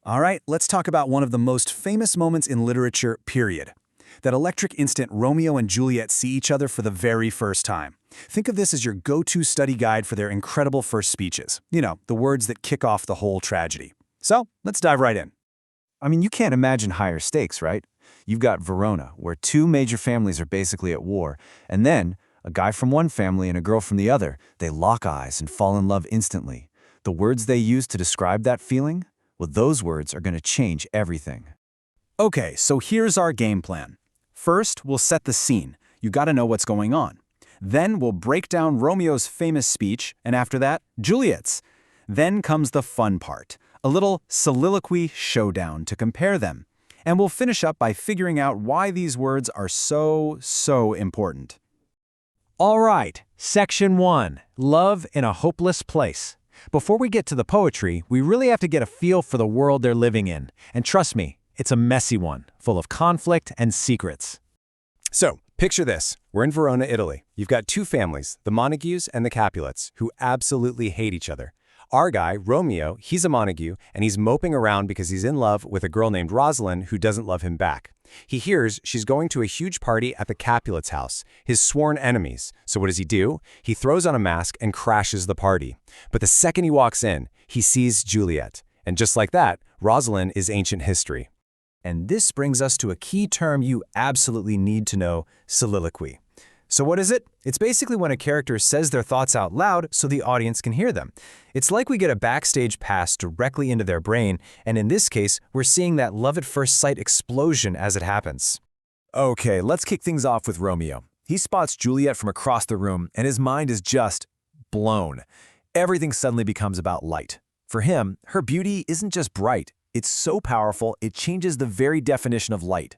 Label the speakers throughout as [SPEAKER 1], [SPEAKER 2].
[SPEAKER 1] All right, let's talk about one of the most famous moments in literature, period. That electric instant Romeo and Juliet see each other for the very first time. Think of this as your go-to study guide for their incredible first speeches. You know, the words that kick off the whole tragedy. So, let's dive right in.
[SPEAKER 2] I mean, you can't imagine higher stakes, right? You've got Verona, where two major families are basically at war, and then a guy from one family and a girl from the other, they lock eyes and fall in love instantly. The words they use to describe that feeling? Well, those words are going to change everything.
[SPEAKER 1] Okay, so here's our game plan. First, we'll set the scene. You gotta know what's going on. Then we'll break down Romeo's famous speech, and after that, Juliet's. Then comes the fun part, a little soliloquy showdown to compare them. And we'll finish up by figuring out why these words are so important.
[SPEAKER 3] All right, Section 1, Love in a Hopeless Place. Before we get to the poetry, we really have to get a feel for the world they're living in. And trust me, it's a messy one, full of conflict and secrets.
[SPEAKER 4] So, picture this. We're in Verona, Italy. You've got two families, the Montagues and the Capulets, who absolutely hate each other. Our guy, Romeo, he's a Montague, and he's moping around because he's in love with a girl named Rosalind who doesn't love him back. He hears she's going to a huge party at the Capulets' house, his sworn enemies. So what does he do? He throws on a mask and crashes the party. But the second he walks in, he sees Juliet. And just like that, Rosalind is ancient history.
[SPEAKER 2] And this brings us to a key term you absolutely need to know, soliloquy. So what is it? It's basically when a character says their thoughts out loud so the audience can hear them. It's like we get a backstage pass directly into their brain, and in this case, we're seeing that love at first sight explosion as it happens. Okay, let's kick things off with Romeo. He spots Juliet from across the room, and his mind is just blown. Everything suddenly becomes about light. For him, her beauty isn't just bright. It's so powerful, it changes the very definition of light.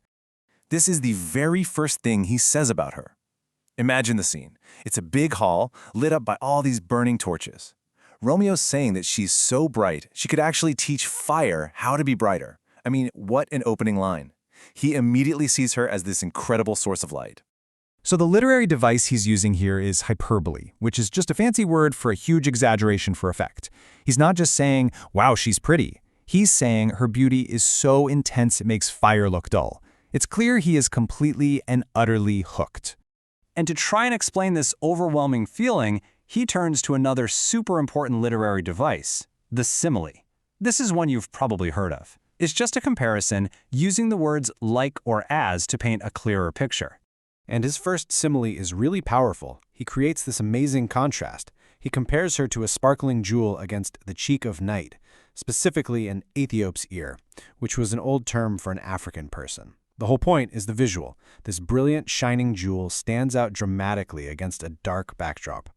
[SPEAKER 2] This is the very first thing he says about her. Imagine the scene. It's a big hall, lit up by all these burning torches. Romeo's saying that she's so bright, she could actually teach fire how to be brighter. I mean, what an opening line. He immediately sees her as this incredible source of light.
[SPEAKER 3] So the literary device he's using here is hyperbole, which is just a fancy word for a huge exaggeration for effect. He's not just saying, wow, she's pretty. He's saying her beauty is so intense it makes fire look dull. It's clear he is completely and utterly hooked.
[SPEAKER 1] And to try and explain this overwhelming feeling, he turns to another super important literary device, the simile. This is one you've probably heard of. It's just a comparison using the words like or as to paint a clearer picture.
[SPEAKER 4] And his first simile is really powerful. He creates this amazing contrast. He compares her to a sparkling jewel against the cheek of night, specifically an Ethiop's ear, which was an old term for an African person. The whole point is the visual. This brilliant, shining jewel stands out dramatically against a dark backdrop.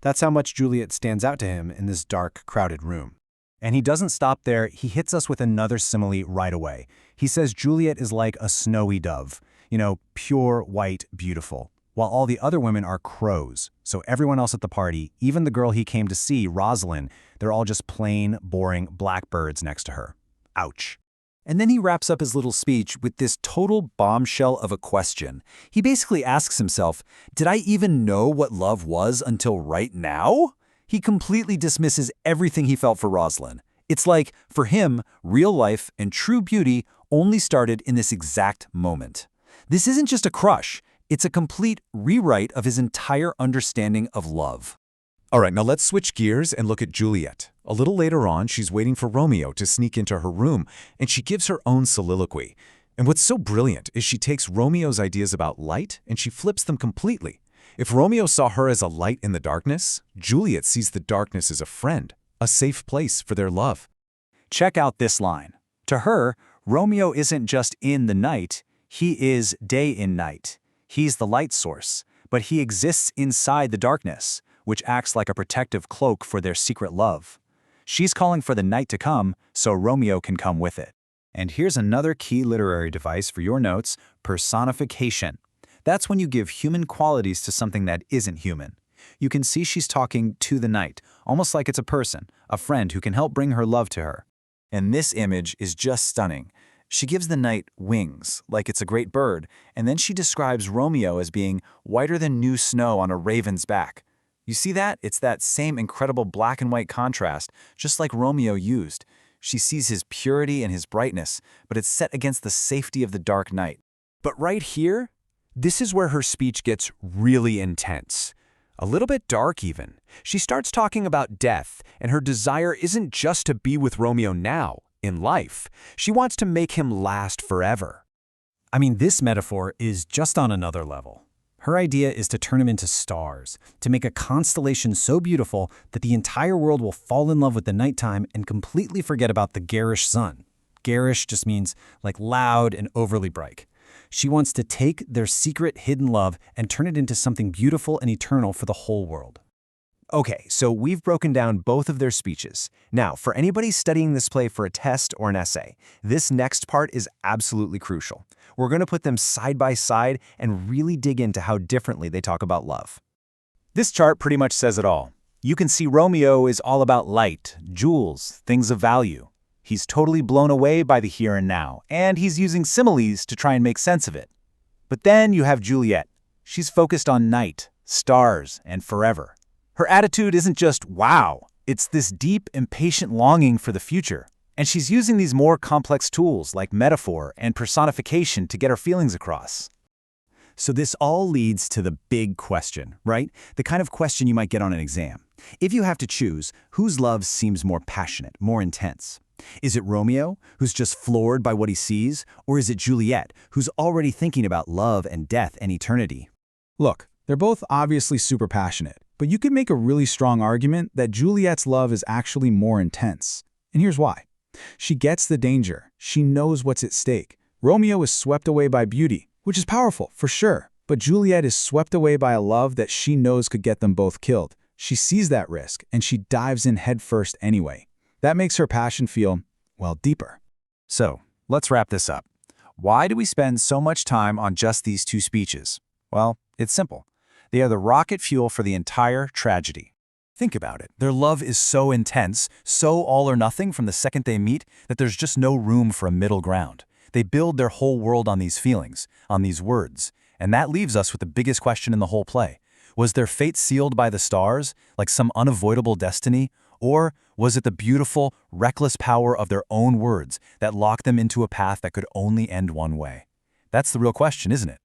[SPEAKER 4] That's how much Juliet stands out to him in this dark, crowded room.
[SPEAKER 3] And he doesn't stop there, he hits us with another simile right away. He says Juliet is like a snowy dove, pure, white, beautiful, while all the other women are crows. So everyone else at the party, even the girl he came to see, Rosalind, they're all just plain, boring blackbirds next to her. Ouch.
[SPEAKER 2] And then he wraps up his little speech with this total bombshell of a question. He basically asks himself, did I even know what love was until right now? He completely dismisses everything he felt for Rosalind. It's like, for him, real life and true beauty only started in this exact moment. This isn't just a crush, it's a complete rewrite of his entire understanding of love.
[SPEAKER 5] All right, now let's switch gears and look at Juliet. A little later on, she's waiting for Romeo to sneak into her room, and she gives her own soliloquy. And what's so brilliant is she takes Romeo's ideas about light and she flips them completely. If Romeo saw her as a light in the darkness, Juliet sees the darkness as a friend, a safe place for their love.
[SPEAKER 1] Check out this line. To her, Romeo isn't just in the night, he is day in night. He's the light source, but he exists inside the darkness, which acts like a protective cloak for their secret love. She's calling for the night to come, so Romeo can come with it. And here's another key literary device for your notes, personification. That's when you give human qualities to something that isn't human. You can see she's talking to the night, almost like it's a person, a friend who can help bring her love to her. And this image is just stunning. She gives the night wings, like it's a great bird, and then she describes Romeo as being whiter than new snow on a raven's back. You see that? It's that same incredible black and white contrast, just like Romeo used. She sees his purity and his brightness, but it's set against the safety of the dark night.
[SPEAKER 2] But right here, this is where her speech gets really intense. A little bit dark even. She starts talking about death, and her desire isn't just to be with Romeo now, in life. She wants to make him last forever.
[SPEAKER 3] I mean, this metaphor is just on another level. Her idea is to turn him into stars, to make a constellation so beautiful that the entire world will fall in love with the nighttime and completely forget about the garish sun. Garish just means like loud and overly bright. She wants to take their secret hidden love and turn it into something beautiful and eternal for the whole world.
[SPEAKER 2] Okay, so we've broken down both of their speeches. Now, for anybody studying this play for a test or an essay, this next part is absolutely crucial. We're going to put them side by side and really dig into how differently they talk about love.
[SPEAKER 1] This chart pretty much says it all. You can see Romeo is all about light, jewels, things of value. He's totally blown away by the here and now, and he's using similes to try and make sense of it. But then you have Juliet. She's focused on night, stars, and forever. Her attitude isn't just, wow, it's this deep, impatient longing for the future. And she's using these more complex tools like metaphor and personification to get her feelings across.
[SPEAKER 3] So this all leads to the big question, right? The kind of question you might get on an exam. If you have to choose, whose love seems more passionate, more intense? Is it Romeo, who's just floored by what he sees? Or is it Juliet, who's already thinking about love and death and eternity?
[SPEAKER 6] Look, they're both obviously super passionate, but you could make a really strong argument that Juliet's love is actually more intense. And here's why. She gets the danger. She knows what's at stake. Romeo is swept away by beauty, which is powerful, for sure. But Juliet is swept away by a love that she knows could get them both killed. She sees that risk, and she dives in headfirst anyway. That makes her passion feel, well, deeper.
[SPEAKER 1] So, let's wrap this up. Why do we spend so much time on just these two speeches? Well, it's simple. They are the rocket fuel for the entire tragedy. Think about it. Their love is so intense, so all or nothing from the second they meet, that there's just no room for a middle ground. They build their whole world on these feelings, on these words. And that leaves us with the biggest question in the whole play. Was their fate sealed by the stars, like some unavoidable destiny? Or was it the beautiful, reckless power of their own words that locked them into a path that could only end one way? That's the real question, isn't it?